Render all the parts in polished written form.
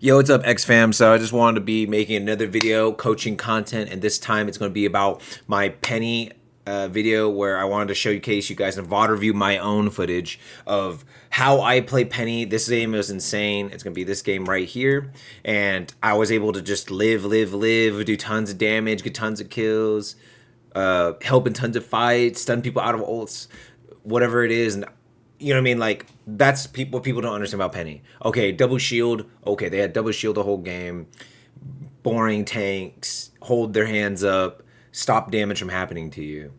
Yo, what's up, X fam? So I just wanted to be making another video, coaching content, and this time it's going to be about my penny video where I wanted to showcase you guys and VOD review my own footage of how I play penny. This game was insane. It's going to be this game right here, and I was able to just live, do tons of damage, get tons of kills, help in tons of fights, stun people out of ults, whatever it is, and you know what I mean? Like, that's what people don't understand about Penny. Okay, double shield. Okay, they had double shield the whole game. Boring tanks. Hold their hands up. Stop damage from happening to you.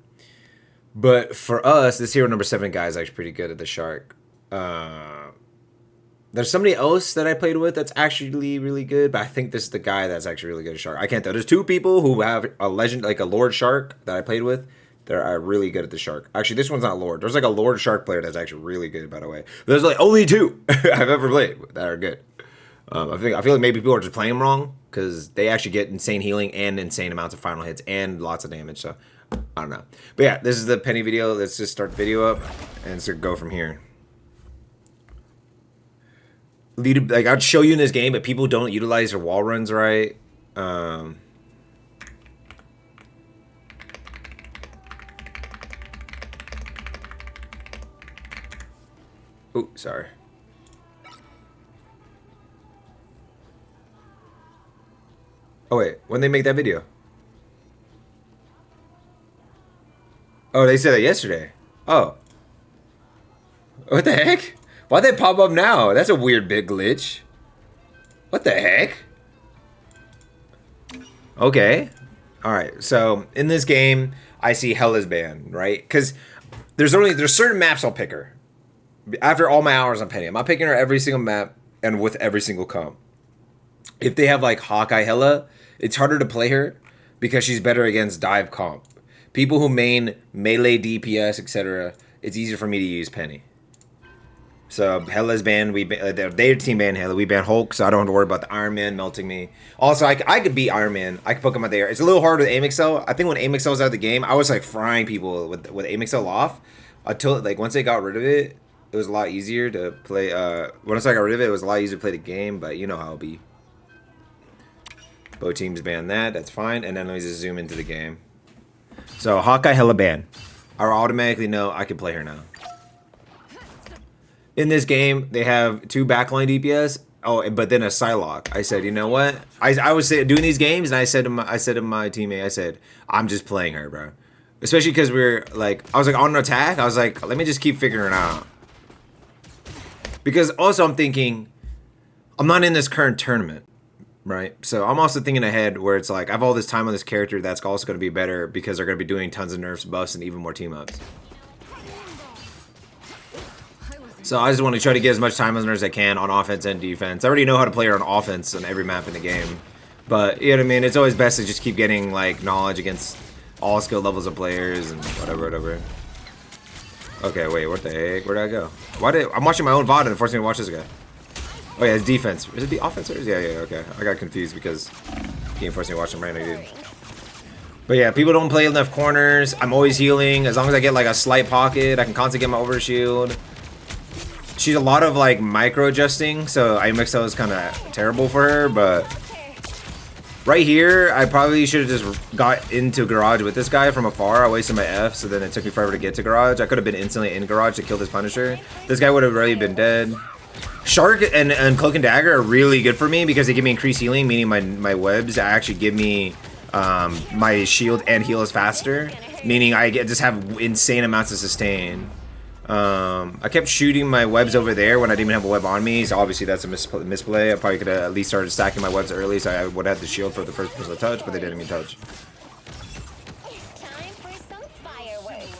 But for us, this hero number 7 guy is actually pretty good at the shark. There's somebody else that I played with that's actually really good, but I think this is the guy that's actually really good at shark. I can't tell. There's 2 people who have a legend, like a Lord Shark that I played with. They're really good at the shark. Actually, this one's not Lord. There's like a Lord Shark player that's actually really good, by the way. But there's like only 2 I've ever played that are good. I feel like maybe people are just playing them wrong because they actually get insane healing and insane amounts of final hits and lots of damage. So I don't know. But yeah, this is the penny video. Let's just start the video up and so go from here. Like, I'd show you in this game, but people don't utilize their wall runs right. Oh, sorry. Oh, wait. When they make that video? Oh, they said that yesterday. Oh. What the heck? Why'd they pop up now? That's a weird big glitch. What the heck? Okay. Alright, so in this game, I see Hella's banned, right? Because there's certain maps I'll pick her. After all my hours on Penny, I'm not picking her every single map and with every single comp. If they have like Hawkeye Hella, it's harder to play her because she's better against dive comp. People who main melee DPS, etc., it's easier for me to use Penny. So Hella's banned. Their team banned Hella. We banned Hulk, so I don't have to worry about the Iron Man melting me. Also, I could beat Iron Man. I could poke him out there. It's a little hard with aim excel. I think when aim excel was out of the game, I was like frying people with aim excel off until like once they got rid of it. It was a lot easier to play. Once I got rid of it, it was a lot easier to play the game, but you know how it'll be. Both teams ban that. That's fine. And then let me just zoom into the game. So, Hawkeye Hella ban. I automatically know I can play her now. In this game, they have 2 backline DPS. Oh, but then a Psylocke. I said, you know what? I was doing these games, and I said to my teammate, I said, I'm just playing her, bro. Especially because we're like, I was like on an attack. I was like, let me just keep figuring it out. Because also I'm thinking, I'm not in this current tournament, right? So I'm also thinking ahead where it's like, I have all this time on this character that's also going to be better because they're going to be doing tons of nerfs, buffs, and even more team ups. So I just want to try to get as much time on her as I can on offense and defense. I already know how to play her on offense on every map in the game. But, you know what I mean? It's always best to just keep getting, like, knowledge against all skill levels of players and whatever. Okay, wait, what the heck? Where'd I go? I'm watching my own VOD and it forced me to watch this guy. Oh yeah, it's defense. Is it the offense or is okay. I got confused because he forced me to watch him randomly, dude. But yeah, people don't play enough corners. I'm always healing. As long as I get like a slight pocket, I can constantly get my overshield. She's a lot of like micro adjusting, so IMXL is kind of terrible for her, but right here, I probably should have just got into Garage with this guy from afar. I wasted my F, so then it took me forever to get to Garage. I could have been instantly in Garage to kill this Punisher. This guy would have already been dead. Shark and Cloak and Dagger are really good for me because they give me increased healing, meaning my webs actually give me my shield and heal is faster, meaning I just have insane amounts of sustain. I kept shooting my webs over there when I didn't even have a web on me, so obviously that's a misplay. I probably could have at least started stacking my webs early, so I would have had the shield for the first person to touch, but they didn't even touch.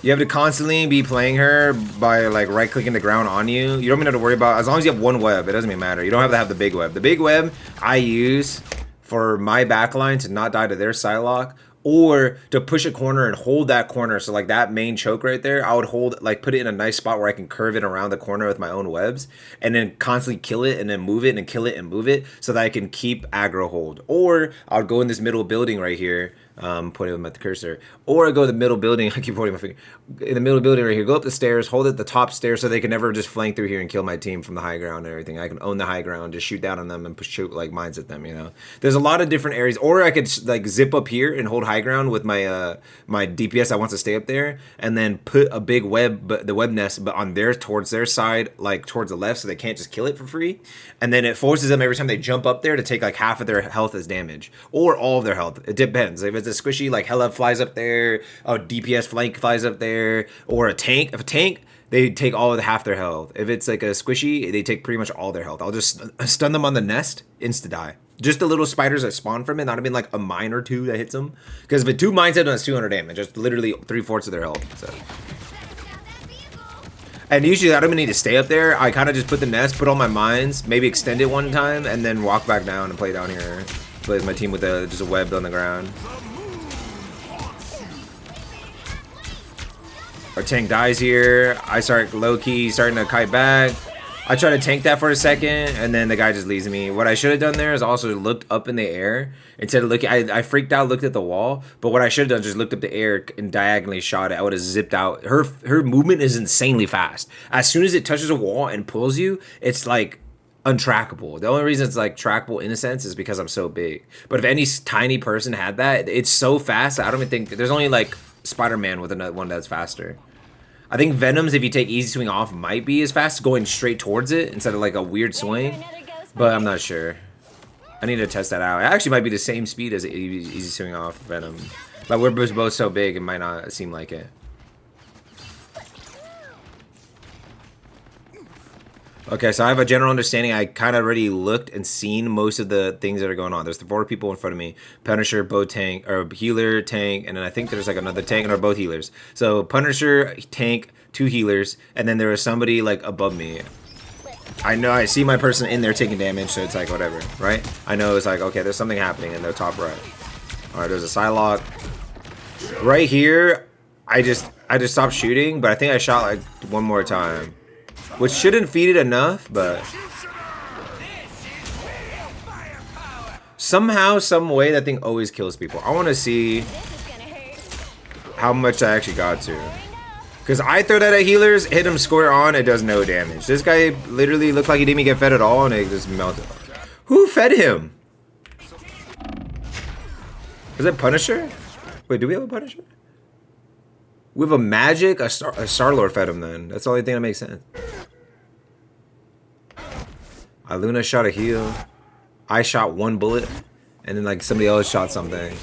You have to constantly be playing her by like right-clicking the ground on you. You don't even have to worry about, as long as you have one web, it doesn't even matter. You don't have to have the big web. The big web I use for my backline to not die to their Psylocke, or to push a corner and hold that corner. So like that main choke right there, I would hold, like put it in a nice spot where I can curve it around the corner with my own webs and then constantly kill it and then move it and kill it and move it so that I can keep aggro hold. Or I would go in this middle building right here. pointing with my cursor, or I go to the middle building. I keep pointing my finger in the middle building right here. Go up the stairs, hold it at the top stairs, so they can never just flank through here and kill my team from the high ground and everything. I can own the high ground, just shoot down on them and shoot like mines at them. You know, there's a lot of different areas. Or I could like zip up here and hold high ground with my my DPS that wants to stay up there, and then put a big web, the web nest, but on their towards their side, like towards the left, so they can't just kill it for free. And then it forces them every time they jump up there to take like half of their health as damage, or all of their health. It depends. If it's a squishy, like Hella flies up there, a DPS flank flies up there, or a tank. If a tank, they take all of half their health. If it's like a squishy, they take pretty much all their health. I'll just stun them on the nest, insta die. Just the little spiders that spawn from it, not even like a mine or two that hits them. Because if it 2 mines hit them, that's 200 damage. That's literally 3/4 of their health. So. And usually I don't even need to stay up there. I kind of just put the nest, put all my mines, maybe extend it one time, and then walk back down and play down here. Play with my team with just a web on the ground. Our tank dies here. I start low-key starting to kite back. I try to tank that for a second, and then the guy just leaves me. What I should have done there is also looked up in the air. Instead of looking, I freaked out, looked at the wall. But what I should have done is just looked up the air and diagonally shot it. I would have zipped out. Her movement is insanely fast. As soon as it touches a wall and pulls you, it's like untrackable. The only reason it's like trackable in a sense is because I'm so big. But if any tiny person had that, it's so fast. I don't even think there's only like Spider-Man with another one that's faster. I think Venom's, if you take easy swing off, might be as fast going straight towards it instead of like a weird swing, but I'm not sure. I need to test that out. It actually might be the same speed as easy swing off Venom, but we're both so big it might not seem like it. Okay, so I have a general understanding. I kind of already looked and seen most of the things that are going on. There's the 4 people in front of me. Punisher, bow tank, or healer, tank, and then I think there's like another tank, and they're both healers. So Punisher, tank, 2 healers, and then there was somebody like above me. I know I see my person in there taking damage, so it's like whatever, right? I know it's like, okay, there's something happening in the top right. All right, there's a Psylocke. Right here, I just stopped shooting, but I think I shot like 1 more time. Which shouldn't feed it enough, but somehow, some way, that thing always kills people. I want to see how much I actually got to. Because I throw that at healers, hit him square on, it does no damage. This guy literally looked like he didn't even get fed at all, and it just melted. Who fed him? Is it Punisher? Wait, do we have a Punisher? We have a magic? A Star-Lord fed him then. That's the only thing that makes sense. Luna shot a heal. I shot 1 bullet. And then like somebody else shot something.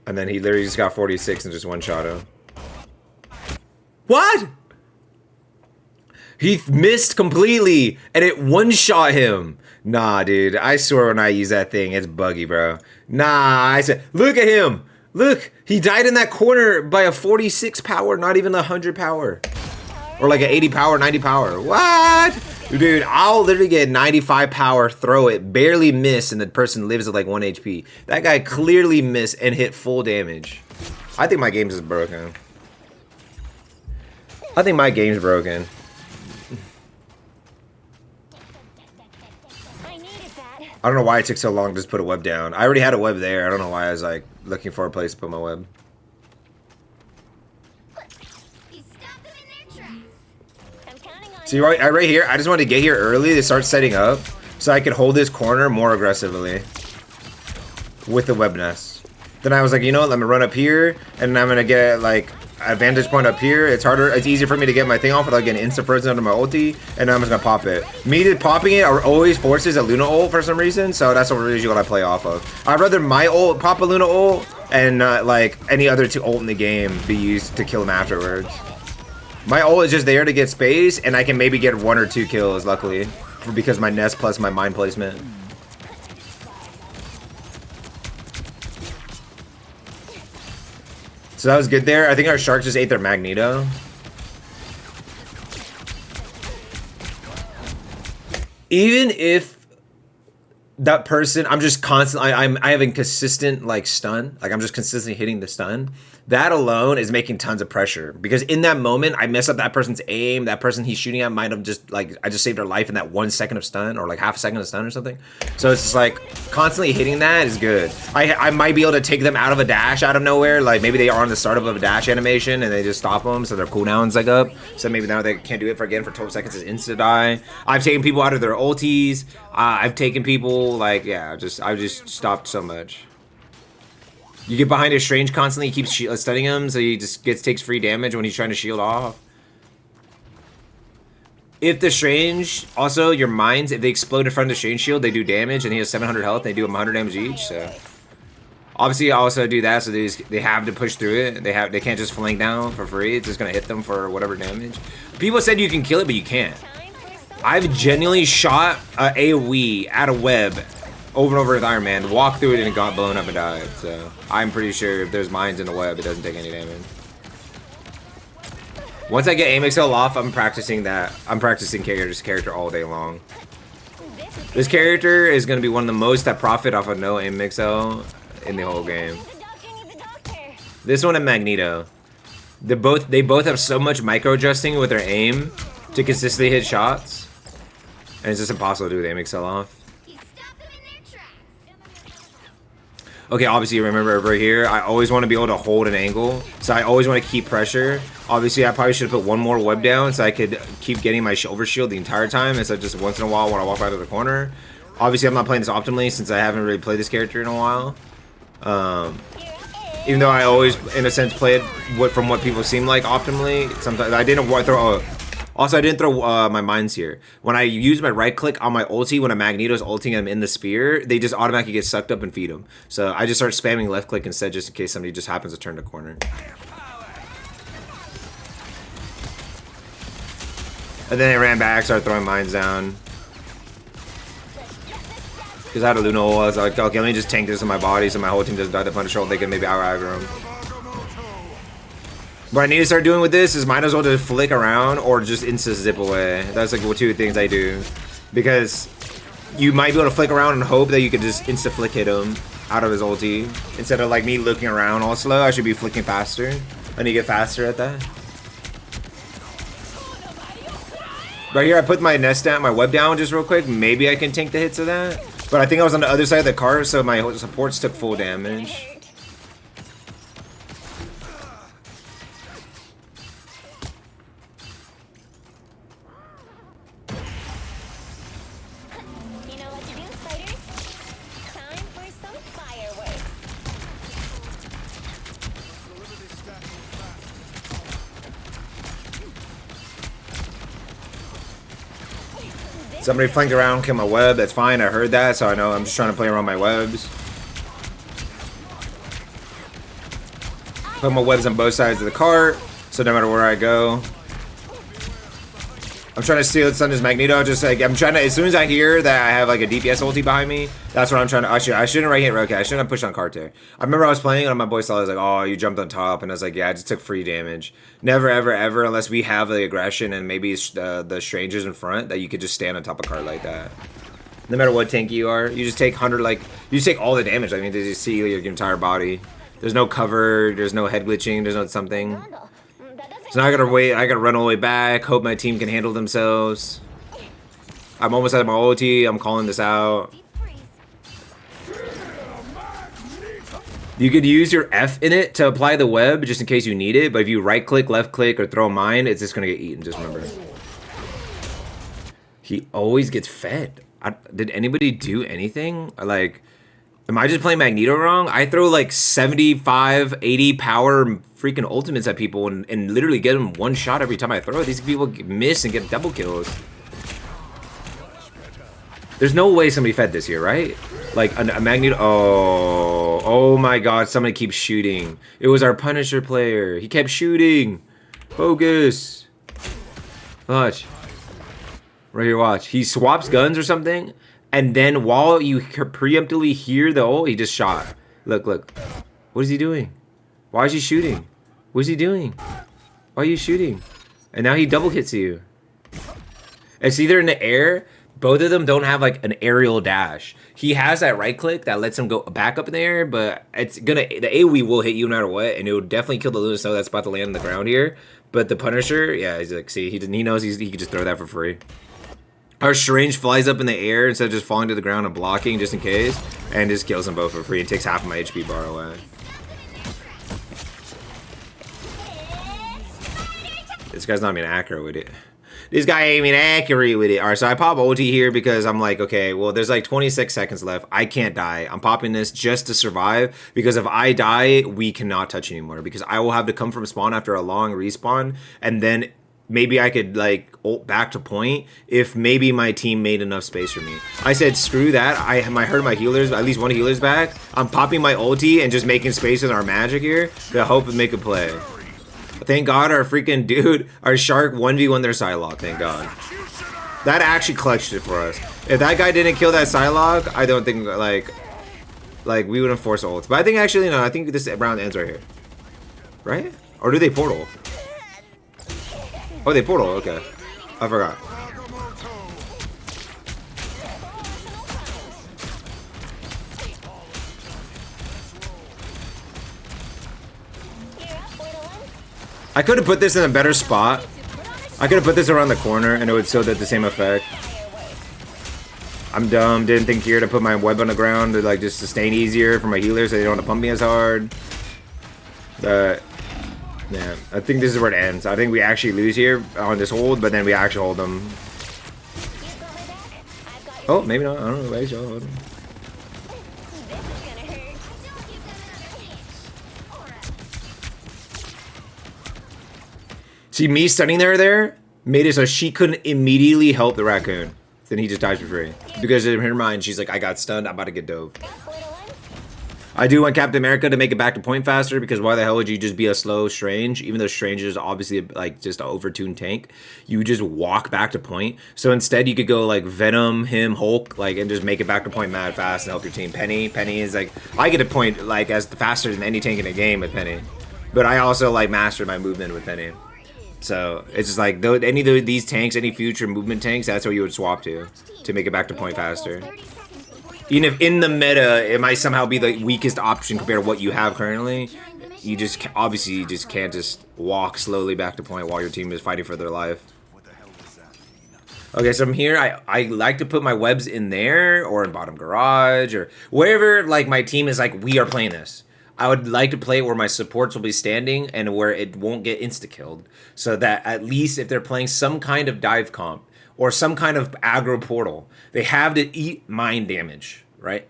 And then he literally just got 46 and just one-shot him. What? He missed completely. And it one-shot him. Nah, dude. I swear when I use that thing, it's buggy, bro. Nah, I said, look at him. Look, he died in that corner by a 46 power, not even 100 power. Or like an 80 power, 90 power. What? Dude, I'll literally get 95 power, throw it, barely miss, and the person lives at like 1 HP. That guy clearly missed and hit full damage. I think my game's is broken. I think my game's broken. I don't know why it took so long to just put a web down. I already had a web there. I don't know why I was like looking for a place to put my web. See, right here, I just wanted to get here early to start setting up so I could hold this corner more aggressively with the web nest. Then I was like, you know what, let me run up here, and I'm gonna get like a vantage point up here. It's harder, it's easier for me to get my thing off without getting insta frozen under my ulti, and then I'm just gonna pop it. Me just popping it always forces a Luna ult for some reason, so that's usually what I play off of. I'd rather my ult pop a Luna ult and not like any other 2 ult in the game be used to kill him afterwards. My ult is just there to get space, and I can maybe get 1 or 2 kills, luckily, because my nest plus my mine placement. So that was good there. I think our shark just ate their Magneto. Even if that person, I'm just constantly, I have a consistent like stun, like I'm just consistently hitting the stun. That alone is making tons of pressure, because in that moment I mess up that person's aim. That person he's shooting at might have just like, I just saved their life in that 1 second of stun, or like half a second of stun or something. So it's just like constantly hitting that is good. I might be able to take them out of a dash out of nowhere, like maybe they are on the start of a dash animation and they just stop them, so their cooldown's like up, so maybe now they can't do it for 12 seconds is insta die. I've taken people out of their ultis. I've taken people like, yeah, I've just stopped so much. You get behind his range constantly, he keeps stunning him, so he just takes free damage when he's trying to shield off. If the strange, also your mines, if they explode in front of the strange shield, they do damage, and he has 700 health, they do him 100 damage each, so. Obviously, I also do that, so they have to push through it. They can't just flank down for free. It's just gonna hit them for whatever damage. People said you can kill it, but you can't. I've genuinely shot a AoE at a web over and over with Iron Man, walked through it and it got blown up and died. So I'm pretty sure if there's mines in the web, it doesn't take any damage. Once I get AMXL off, I'm practicing that. I'm practicing character all day long. This character is going to be one of the most that profit off of no AMXL in the whole game. This one and Magneto. They both have so much micro adjusting with their aim to consistently hit shots, and it's just impossible to do with AMXL off. Okay, obviously remember over here, I always want to be able to hold an angle, so I always want to keep pressure. Obviously, I probably should have put one more web down so I could keep getting my overshield the entire time instead of just once in a while when I walk out of the corner. Obviously, I'm not playing this optimally since I haven't really played this character in a while. Even though I always, in a sense, played from what people seem like optimally. Sometimes I didn't throw. Also, I didn't throw my mines here. When I use my right click on my ulti, when a Magneto's ulting them in the sphere, they just automatically get sucked up and feed them. So I just start spamming left click instead, just in case somebody just happens to turn the corner. And then I ran back, started throwing mines down. Because I had a Luna ult, I was like, okay, let me just tank this in my body so my whole team doesn't die to Punisher ult. They can maybe out-aggro him. What I need to start doing with this is might as well just flick around or just insta zip away. That's like the two things I do. Because you might be able to flick around and hope that you could just insta flick hit him out of his ulti. Instead of like me looking around all slow, I should be flicking faster. I need to get faster at that. Right here, I put my nest down, my web down just real quick. Maybe I can tank the hits of that. But I think I was on the other side of the cart, so my supports took full damage. Somebody flanked around, killed my web. That's fine. I heard that, so I know I'm just trying to play around my webs. Put my webs on both sides of the cart, so no matter where I go. I'm trying to steal the Sun's Magneto. Just like I'm trying to, as soon as I hear that I have like a DPS ulti behind me, that's what I'm trying to. I shouldn't right hit. Okay, I shouldn't have pushed on cart there. I remember I was playing and my boy saw. I was like, "Oh, you jumped on top," and I was like, "Yeah, I just took free damage." Never, ever, ever, unless we have the aggression and maybe it's the strangers in front, that you could just stand on top of cart like that. No matter what tank you are, you just take 100. Like you just take all the damage. I mean, you just see your entire body. There's no cover. There's no head glitching. There's no something. So now I gotta wait. I gotta run all the way back. Hope my team can handle themselves. I'm almost at my ulti. I'm calling this out. You could use your F in it to apply the web just in case you need it. But if you right click, left click, or throw a mine, it's just gonna get eaten. Just remember. He always gets fed. Did anybody do anything? Like, am I just playing Magneto wrong? I throw like 75, 80 power freaking ultimates at people and literally get them one shot every time I throw it. These people miss and get double kills. There's no way somebody fed this here, right? Like a Magneto. Oh my god, somebody keeps shooting. It was our Punisher player. He kept shooting. Focus. Watch. Right here, watch. He swaps guns or something. And then while you preemptively hear the ult, he just shot. Look, look. What is he doing? Why is he shooting? What is he doing? Why are you shooting? And now he double hits you. It's either in the air, Both of them don't have like an aerial dash. He has that right click that lets him go back up in the air, but it's gonna the AoE will hit you no matter what, and it will definitely kill the Luna Snow that's about to land on the ground here. But the Punisher, yeah, he's like, see, he knows he can just throw that for free. Our Strange flies up in the air instead of just falling to the ground and blocking just in case, and just kills them both for free and takes half of my HP bar away. This guy's not being accurate with it. This guy ain't even accurate with it. All right, so I pop ulti here because I'm like, okay, well, there's like 26 seconds left. I can't die. I'm popping this just to survive because if I die, we cannot touch anymore because I will have to come from spawn after a long respawn, and then maybe I could like ult back to point if maybe my team made enough space for me. I said, screw that. I heard my healers, at least one healer's back. I'm popping my ulti and just making space with our magic here to hope and make a play. Thank God our freaking dude, our Shark 1v1 their Psylocke, thank God. That actually clutched it for us. If that guy didn't kill that Psylocke, I don't think, like we wouldn't force ults. But I think actually, no, I think this round ends right here. Right? Or do they portal? Oh, they portal, okay. I forgot. I could have put this in a better spot. I could have put this around the corner and it would still do the same effect. I'm dumb, didn't think here to put my web on the ground to like just sustain easier for my healers so they don't want to pump me as hard. But yeah, I think this is where it ends. I think we actually lose here on this hold, but then we actually hold them. Oh, maybe not. I don't know. Maybe hold them. See, me stunning there made it so she couldn't immediately help the raccoon. Then he just dies for free. Because in her mind, she's like, I got stunned, I'm about to get dove. I do want Captain America to make it back to point faster because why the hell would you just be a slow Strange? Even though Strange is obviously like just an overtuned tank, you just walk back to point. So instead you could go like Venom, him, Hulk, like and just make it back to point mad fast and help your team. Penny is like, I get a point like as faster than any tank in a game with Penny. But I also like mastered my movement with Penny. So it's just like any of these tanks, any future movement tanks, that's what you would swap to make it back to point faster. Even if in the meta it might somehow be the weakest option compared to what you have currently, you just obviously you just can't just walk slowly back to point while your team is fighting for their life. Okay, so from here I like to put my webs in there or in bottom garage or wherever like my team is like we are playing this. I would like to play it where my supports will be standing and where it won't get insta-killed. So that at least if they're playing some kind of dive comp or some kind of aggro portal, they have to eat mine damage, right?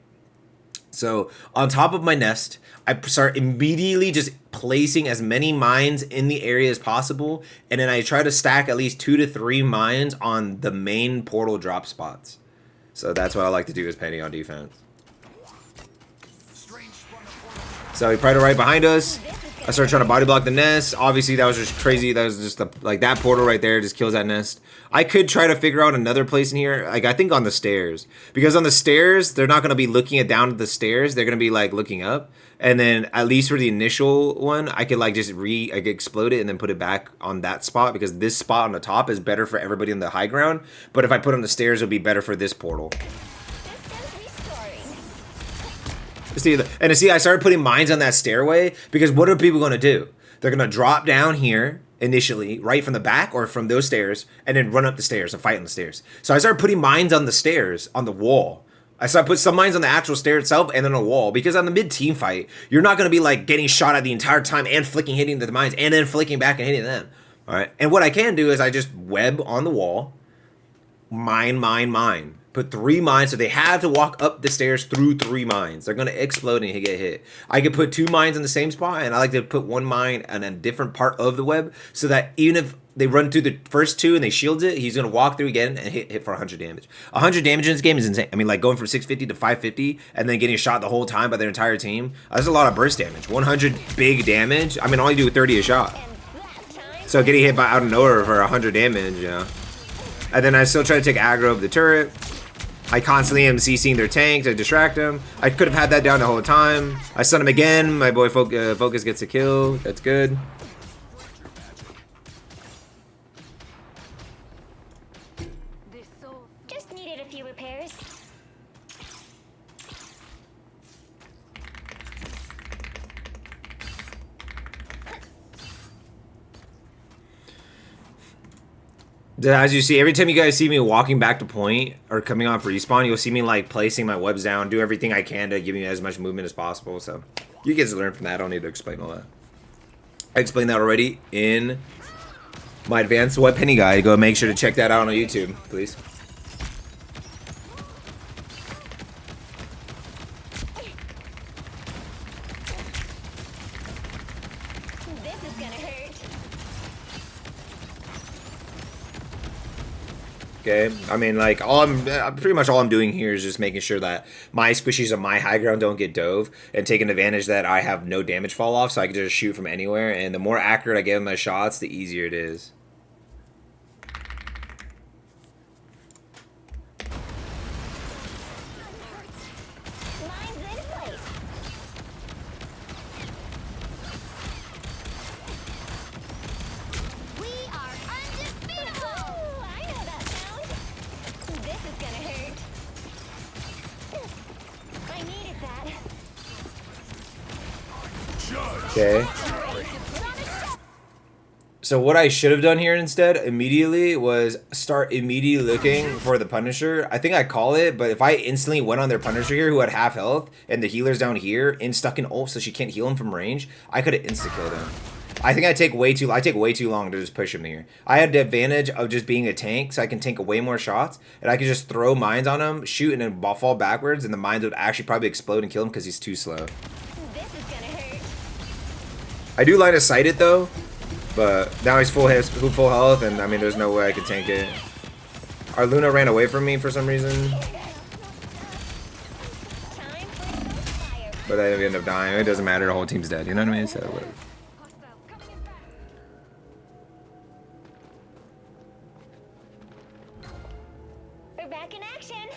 So on top of my nest, I start immediately just placing as many mines in the area as possible. And then I try to stack at least 2 to 3 mines on the main portal drop spots. So that's what I like to do as Penny on defense. So he probably right behind us. I started trying to body block the nest. Obviously, that was just crazy. That was just like that portal right there just kills that nest. I could try to figure out another place in here. Like I think on the stairs, because on the stairs they're not gonna be looking down at the stairs. They're gonna be like looking up. And then at least for the initial one, I could like just explode it and then put it back on that spot because this spot on the top is better for everybody on the high ground. But if I put it on the stairs, it'll be better for this portal. See, I started putting mines on that stairway because what are people going to do? They're going to drop down here initially, right from the back or from those stairs, and then run up the stairs and fight on the stairs. So I started putting mines on the stairs, on the wall. I started put some mines on the actual stair itself and then a wall because on the mid-team fight, you're not going to be like getting shot at the entire time and hitting the mines and then flicking back and hitting them. All right. And what I can do is I just web on the wall, mine. Put 3 mines, so they have to walk up the stairs through 3 mines. They're gonna explode and get hit. I could put 2 mines in the same spot, and I like to put 1 mine on a different part of the web, so that even if they run through the first 2 and they shield it, he's gonna walk through again and hit for 100 damage. 100 damage in this game is insane. I mean, like going from 650 to 550, and then getting shot the whole time by their entire team. That's a lot of burst damage. 100 big damage. I mean, all you do 30 a shot. So getting hit by out of nowhere for 100 damage, you know. And then I still try to take aggro of the turret. I constantly am CCing their tank to distract them. I could have had that down the whole time. I stun him again. My boy Focus gets a kill. That's good. Just needed a As you see, every time you guys see me walking back to point or coming off respawn, you'll see me like placing my webs down, do everything I can to give you as much movement as possible. So you guys learn from that. I don't need to explain all that. I explained that already in my advanced web penny guide. Go make sure to check that out on YouTube, please. Okay, I mean, like, pretty much all I'm doing here is just making sure that my squishies on my high ground don't get dove, and taking advantage that I have no damage fall off, so I can just shoot from anywhere, and the more accurate I get with my shots, the easier it is. Okay. So what I should have done here instead immediately was start immediately looking for the Punisher. I think I call it, but if I instantly went on their Punisher here who had half health and the healer's down here and stuck in ult so she can't heal him from range, I could have insta-killed him. I think I take way too long to just push him here. I had the advantage of just being a tank, so I can tank way more shots, and I could just throw mines on him, shoot, and then fall backwards, and the mines would actually probably explode and kill him because he's too slow. I do line of sight it though, but now he's full health, and I mean there's no way I could tank it. Our Luna ran away from me for some reason, but I end up dying. It doesn't matter. The whole team's dead. You know what I mean? So whatever. We're back in action.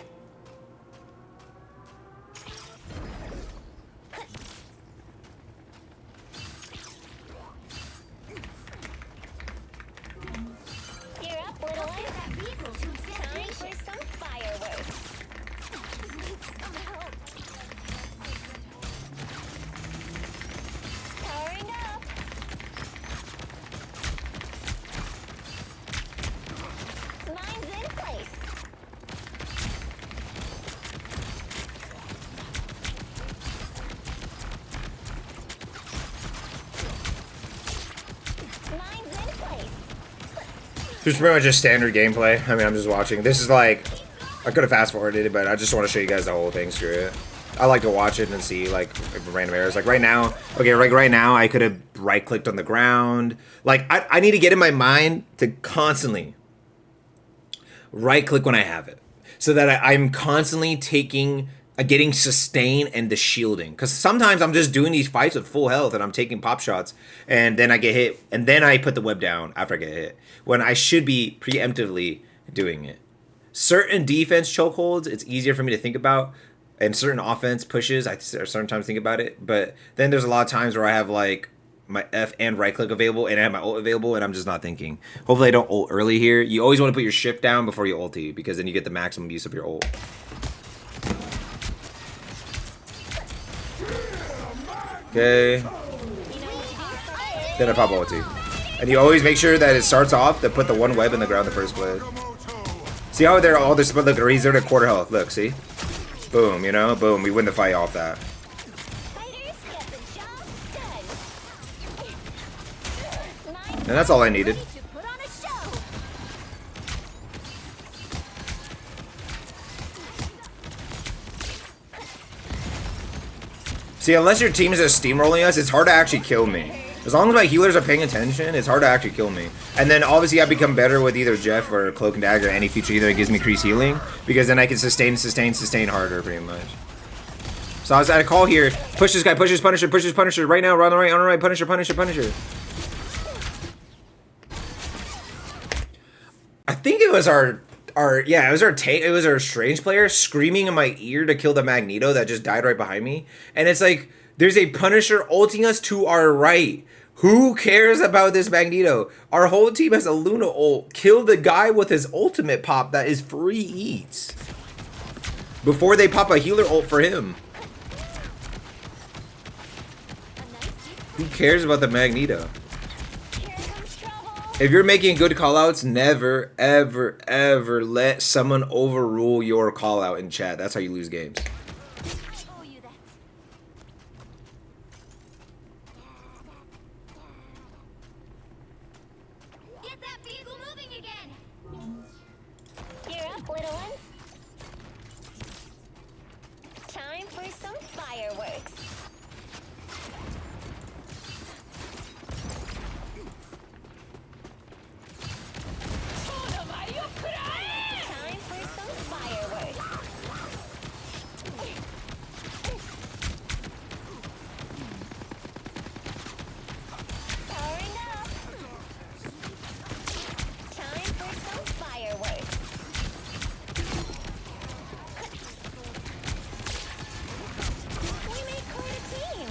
This is pretty much just standard gameplay. I mean, I'm just watching. This is like, I could have fast forwarded it, but I just want to show you guys the whole thing. Screw it. I like to watch it and see like random errors. Like right now, okay, like right now, I could have right clicked on the ground. Like I need to get in my mind to constantly right click when I have it, so that I'm constantly getting sustain and the shielding. Because sometimes I'm just doing these fights with full health and I'm taking pop shots and then I get hit and then I put the web down after I get hit, when I should be preemptively doing it. Certain defense chokeholds, it's easier for me to think about, and certain offense pushes, I sometimes think about it. But then there's a lot of times where I have like my F and right click available and I have my ult available and I'm just not thinking. Hopefully I don't ult early here. You always want to put your shift down before you ulti, because then you get the maximum use of your ult. Okay. Then I pop ulti. And you always make sure that it starts off to put the one web in the ground in the first place. See how they're all this, look, he's there at quarter health. Look, see? Boom, you know? Boom, we win the fight off that. And that's all I needed. See, unless your team is just steamrolling us, it's hard to actually kill me. As long as my healers are paying attention, it's hard to actually kill me. And then obviously I become better with either Jeff or Cloak and Dagger, any feature either that gives me increased healing, because then I can sustain harder pretty much. So I was at a call here. Push this guy, pushes Punisher right now, on the right, Punisher. I think it was our strange player screaming in my ear to kill the Magneto that just died right behind me. And it's like, there's a Punisher ulting us to our right. Who cares about this Magneto? Our whole team has a Luna ult. Kill the guy with his ultimate pop that is free eats before they pop a healer ult for him. Who cares about the Magneto? If you're making good callouts, never, ever, ever let someone overrule your callout in chat. That's how you lose games. Oh, you that. Get that vehicle moving again. You're up, little ones. Time for some fireworks. Time for some fireworks. Powering up. Time for some fireworks. We make quite a team.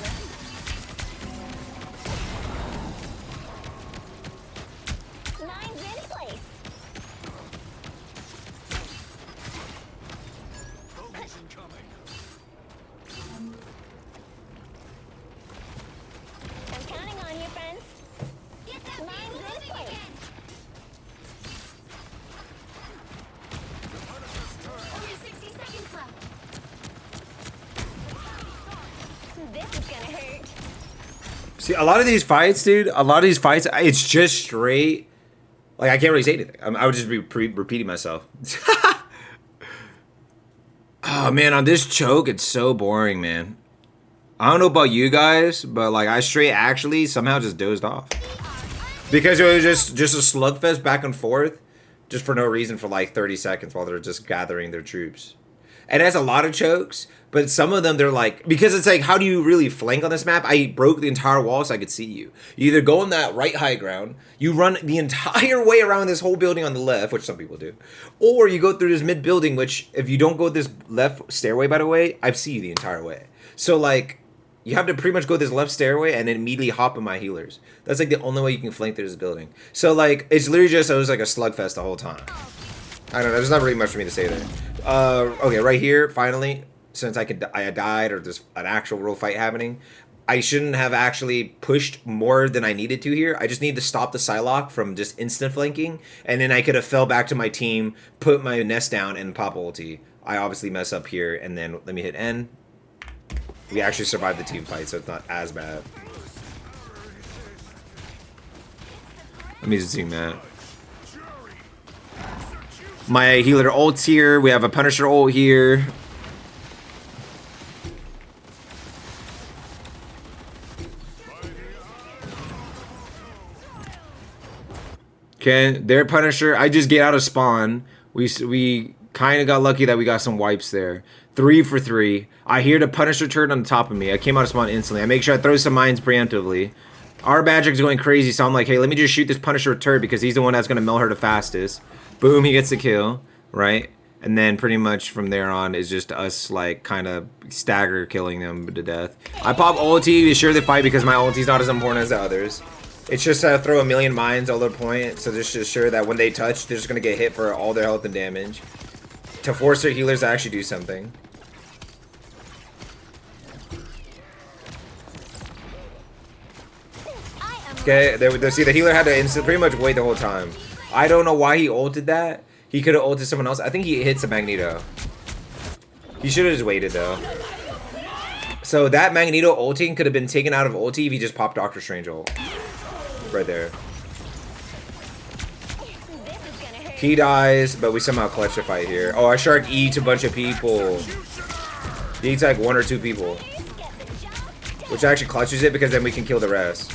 Mine's in place. I'm counting on you, friends. Get that mine's in place. Only 60 seconds left. This is gonna hurt. See, a lot of these fights, dude, it's just straight. Like, I can't really say anything. I would just be repeating myself. Oh, man, on this choke, it's so boring, man. I don't know about you guys, but, like, I straight actually somehow just dozed off. Because it was just a slugfest back and forth, just for no reason for, like, 30 seconds while they're just gathering their troops. And it has a lot of chokes, but some of them, they're like, because it's like, how do you really flank on this map? I broke the entire wall so I could see you. You either go on that right high ground, you run the entire way around this whole building on the left, which some people do, or you go through this mid building, which if you don't go this left stairway, by the way, I see you the entire way. So like, you have to pretty much go this left stairway and then immediately hop in my healers. That's like the only way you can flank through this building. So like, it's literally just, it was like a slugfest the whole time. I don't know, there's not really much for me to say there. Okay, right here, finally, since I died, or there's an actual real fight happening, I shouldn't have actually pushed more than I needed to here. I just need to stop the Psylocke from just instant flanking, and then I could have fell back to my team, put my nest down, and pop ulti. I obviously mess up here, and then let me hit N. We actually survived the team fight, so it's not as bad. Let me just zoom that. My healer ult's here. We have a Punisher ult here. Okay, their Punisher. I just get out of spawn. We kind of got lucky that we got some wipes there. 3 for 3. I hear the Punisher turn on the top of me. I came out of spawn instantly. I make sure I throw some mines preemptively. Our Magic's going crazy, so I'm like, hey, let me just shoot this Punisher turret because he's the one that's going to mill her the fastest. Boom, he gets the kill, right? And then pretty much from there on is just us, like, kind of stagger killing them to death. I pop ulti to ensure the fight because my ulti's not as important as the others. It's just throw a million mines all their point, so just to ensure that when they touch, they're just going to get hit for all their health and damage. To force their healers to actually do something. Okay, see, the healer had to pretty much wait the whole time. I don't know why he ulted that. He could have ulted someone else. I think he hits a Magneto. He should have just waited, though. So that Magneto ulting could have been taken out of ulti if he just popped Doctor Strange ult. Right there. He dies, but we somehow clutch the fight here. Oh, our shark eats a bunch of people. He eats like 1 or 2 people. Which actually clutches it because then we can kill the rest.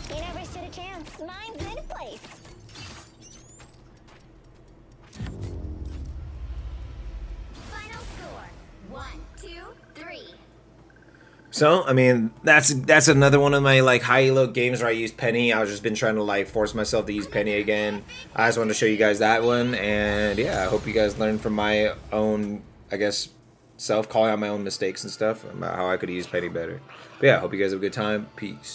You never stood a chance. Mine's in place. Final score: 1, 2, 3. So, I mean, that's another one of my, like, high elo games where I use Penny. I've just been trying to, like, force myself to use Penny again. I just wanted to show you guys that one. And, yeah, I hope you guys learned from my own, I guess, calling out my own mistakes and stuff about how I could use Penny better. But, yeah, I hope you guys have a good time. Peace.